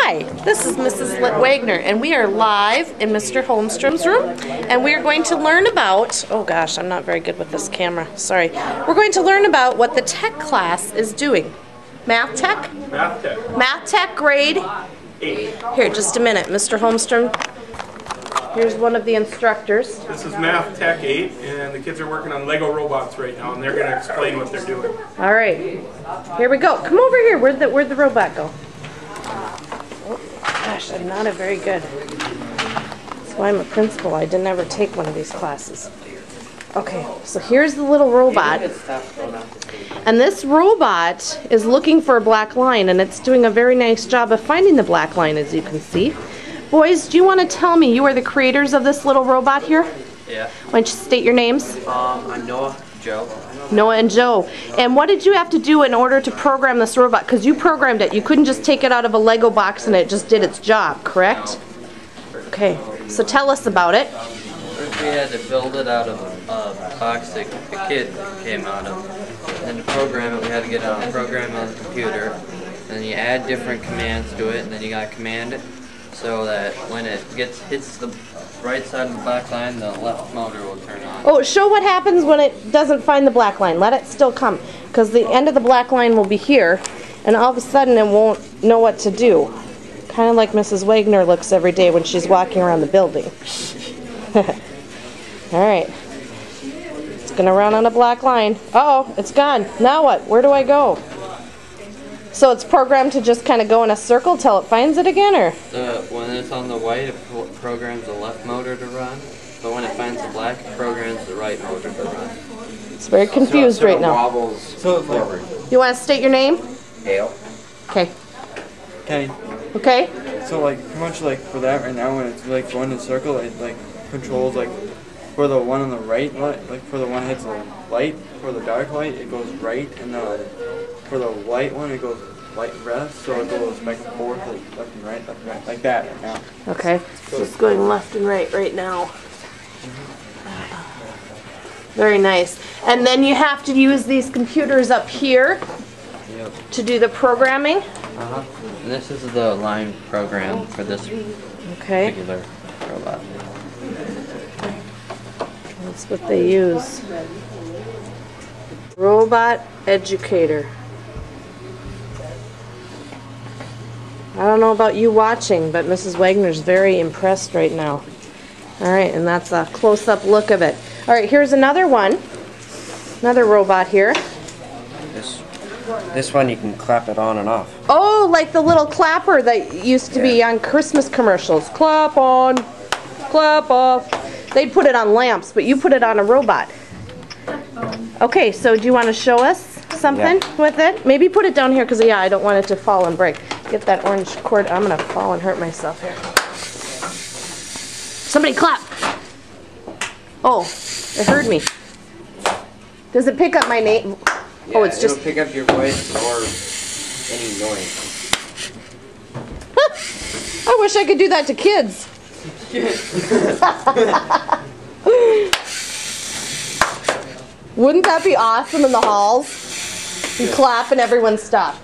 Hi, this is Mrs. Wagner, and we are live in Mr. Holmstrom's room, and we are going to learn about, oh gosh, I'm not very good with this camera, sorry. We're going to learn about what the tech class is doing. Math tech? Math tech. Math tech grade 8. Here, just a minute, Mr. Holmstrom. Here's one of the instructors. This is Math Tech 8, and the kids are working on Lego robots right now, and they're going to explain what they're doing. All right, here we go. Come over here. Where'd the robot go? Oh, gosh, I'm not a very good. That's why I'm a principal. I didn't ever take one of these classes. Okay, so here's the little robot. And this robot is looking for a black line, and it's doing a very nice job of finding the black line, as you can see. Boys, do you want to tell me, you are the creators of this little robot here? Yeah. Why don't you state your names? I'm Noah, Joe. Noah and Joe. And what did you have to do in order to program this robot? Because you programmed it. You couldn't just take it out of a Lego box and it just did its job, correct? Okay, so tell us about it. First we had to build it out of a box that the kid came out of. And then to program it, we had to get it on a program on the computer. And then you add different commands to it, and then you got to command it so that when it hits the right side of the black line, the left motor will turn on. Oh, show what happens when it doesn't find the black line. Let it still come, because the end of the black line will be here, and all of a sudden it won't know what to do. Kind of like Mrs. Wagner looks every day when she's walking around the building. All right. It's going to run on a black line. Uh-oh, it's gone. Now what? Where do I go? So it's programmed to just kind of go in a circle till it finds it again, or? When it's on the white, it programs the left motor to run. But when it finds the black, it programs the right motor to run. It's very confused right now. Wobbles forward. You want to state your name? Hale. Okay. Kenny. Okay. So like pretty much like for that right now, when it's like going in a circle, it like controls like for the one on the right, like for the one that hits the light, for the dark light, it goes right, and for the white one, it goes light left, so it goes back and forth, like left and right, like that right now. Okay. So it's going left and right now. Very nice. And then you have to use these computers up here to do the programming. And this is the line program for this particular robot. That's what they use. Robot Educator. I don't know about you watching, but Mrs. Wagner's very impressed right now. All right, and that's a close-up look of it. All right, here's another one. Another robot here. This one you can clap it on and off. Oh, like the little clapper that used to be on Christmas commercials. Clap on, clap off. They'd put it on lamps, but you put it on a robot. Okay, so do you want to show us something with it? Maybe put it down here, because I don't want it to fall and break. Get that orange cord. I'm going to fall and hurt myself here. Somebody clap. Oh, it heard me. Does it pick up my name? Yeah, oh, it's just... it'll pick up your voice or any noise. I wish I could do that to kids. Wouldn't that be awesome in the halls? You clap and everyone stop.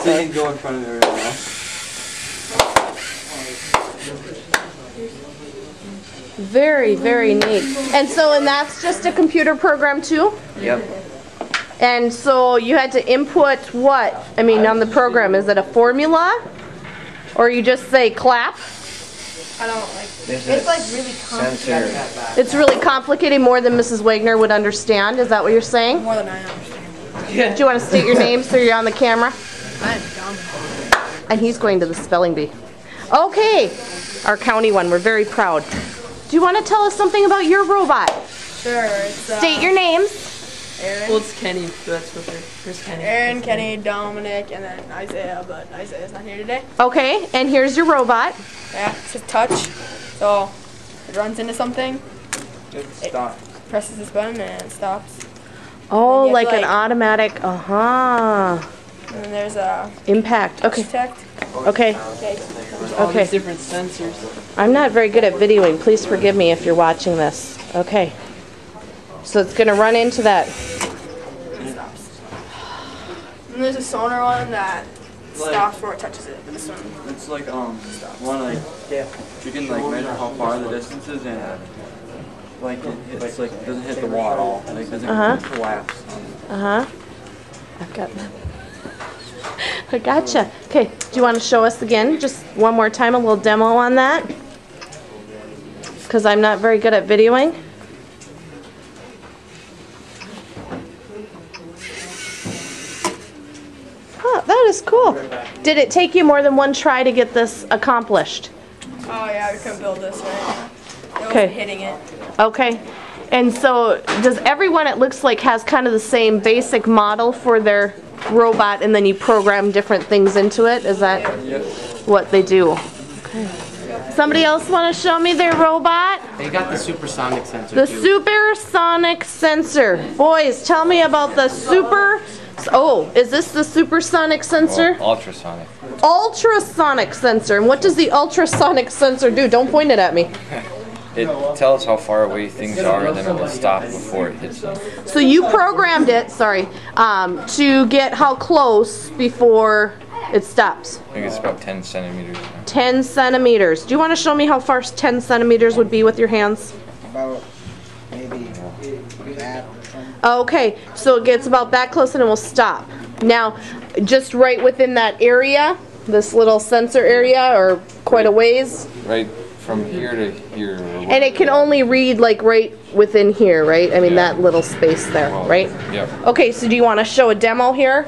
So you can go in front of it right now. Very, very neat. And that's just a computer program too? Yep. And so you had to input what? I mean, on the program, is it a formula? Or you just say clap? I don't like This it's is like really complicated. sensor. It's really complicated, more than Mrs. Wagner would understand. Is that what you're saying? More than I understand. Do you want to state your name so you're on the camera? I'm dumb. And he's going to the spelling bee. Okay, our county one. We're very proud. Do you want to tell us something about your robot? Sure, it's State your names. Aaron. Well, it's Kenny. That's what there's Kenny. Aaron, Kenny, Dominic, and then Isaiah, but Isaiah's not here today. Okay, and here's your robot. Yeah, it's just touch. So it runs into something, It stops. presses this button, and it stops. Oh, And you have like to, an automatic, And then there's a impact. Okay, detect. okay. Okay. There's all Okay. these different sensors. I'm not very good at videoing. Please forgive me if you're watching this. Okay. So it's going to run into that. It stops. And there's a sonar one that stops before it touches it. But this one, It's like one like you can like measure how far the distance is and like it's like doesn't hit the wall at all. Like doesn't collapse. I've got. I gotcha. Okay, do you want to show us again, just one more time, a little demo on that? Because I'm not very good at videoing. Oh, that is cool. Did it take you more than one try to get this accomplished? oh yeah, we couldn't build this right. It Okay. wasn't hitting it. Okay. And so does everyone, it looks like, has kind of the same basic model for their robot and then you program different things into it? Is that what they do? Okay. Somebody else want to show me their robot? They got the supersonic sensor The too. supersonic sensor. Boys, tell me about the super... Oh, is this the supersonic sensor? Ultrasonic. Ultrasonic sensor. And what does the ultrasonic sensor do? Don't point it at me. It tells how far away things are, and then it will stop before it hits them. So you programmed it, sorry, to get how close before it stops? I think it's about 10 centimeters now. 10 centimeters. Do you want to show me how far 10 centimeters would be with your hands? About maybe that. Okay, so it gets about that close and it will stop. Now, just right within that area, this little sensor area, or quite a ways, Right from here to here. and it can only read like right within here, right? I mean that little space there, right? Yep. Okay, so do you want to show a demo here?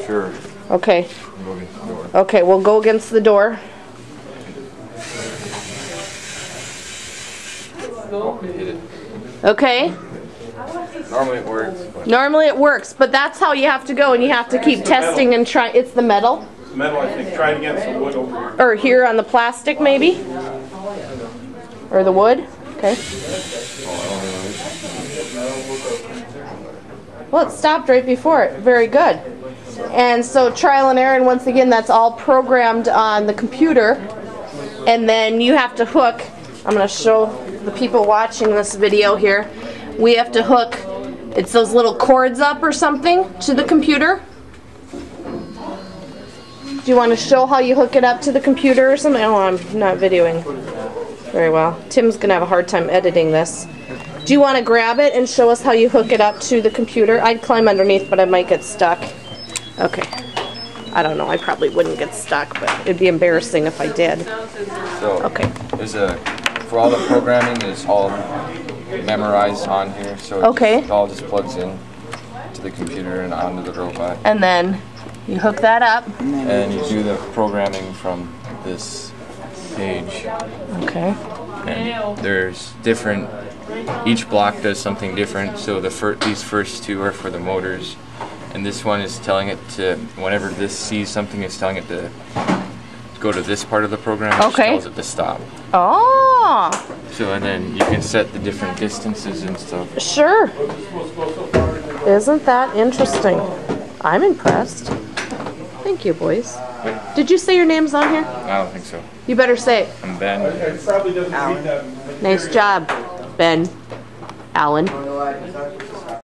Sure. Okay. Go against the door. Okay, we'll go against the door. Oh, hit it. Okay. Normally it works, but Normally it works, but that's how you have to go, and you have to keep testing and try. It's the metal, Metal, I think. Try it against the wood over here. or here on the plastic maybe, or the wood. Okay. Well, it stopped right before it. Very good. And so trial and error, and once again, that's all programmed on the computer, and then you have to hook. I'm going to show the people watching this video here. We have to hook, it's those little cords up or something to the computer. Do you want to show how you hook it up to the computer or something? Oh, I'm not videoing very well. Tim's going to have a hard time editing this. Do you want to grab it and show us how you hook it up to the computer? I'd climb underneath, but I might get stuck. Okay. I don't know, I probably wouldn't get stuck, but it'd be embarrassing if I did. so Okay. there's for all the programming, it's all memorized on here, so it all just plugs in to the computer and onto the robot. And then you hook that up. And you do the programming from this page. Okay. And there's different, each block does something different, so these first two are for the motors, and this one is telling it to, whenever this sees something, it's telling it to go to this part of the program, which tells it to stop. Oh. So, and then you can set the different distances and stuff. Sure. Isn't that interesting? I'm impressed. Thank you, boys. Did you say your name's on here? I don't think so. You better say it. I'm Ben. It probably doesn't read that. Nice job, Ben. Alan.